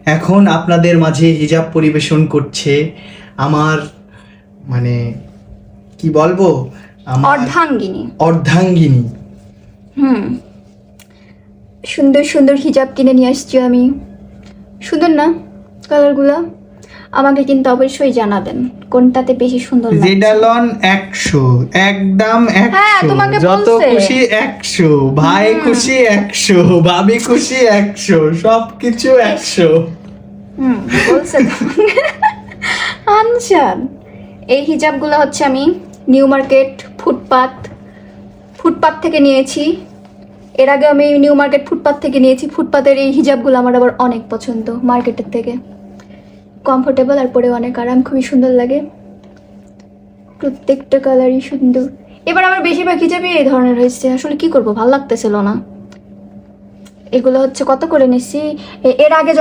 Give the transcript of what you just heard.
এখন আপনাদের মাঝে হিজাব পরিবেশন করছে আমার মানে কি বলবো, আমার অর্ধাঙ্গিনী। অর্ধাঙ্গিনী। সুন্দর সুন্দর হিজাব কিনে নিয়ে আসছি আমি। সুন্দর না কালারগুলো? আমাকে কিন্তু অবশ্যই জানাবেন কোনটাতে বেশি সুন্দর লাগছে। জেডালন 100, একদম হ্যাঁ, 100, তোমাকে যত বলছে। খুশি 100, ভাই খুশি 100, ভাবি খুশি 100, সবকিছু 100। বলছে তো। আনসান এই হিজাবগুলো হচ্ছে আমি নিউ মার্কেট ফুটপাত থেকে নিয়েছি। এর আগে আমি নিউ মার্কেট ফুটপাত থেকে নিয়েছি। ফুটপাতের এই হিজাবগুলো আমার আবার অনেক পছন্দ মার্কেটের থেকে। কমফোর্টেবল আর পরে অনেক আরাম, খুবই সুন্দর লাগে। প্রত্যেকটা কালারই সুন্দর। এবার আমার বেশিরভাগ হিজাবই এই ধরনের হয়েছে, আসলে কি করব, ভালো লাগতেছিল না। এগুলো হচ্ছে কত করে নিচ্ছি, এর আগে যখন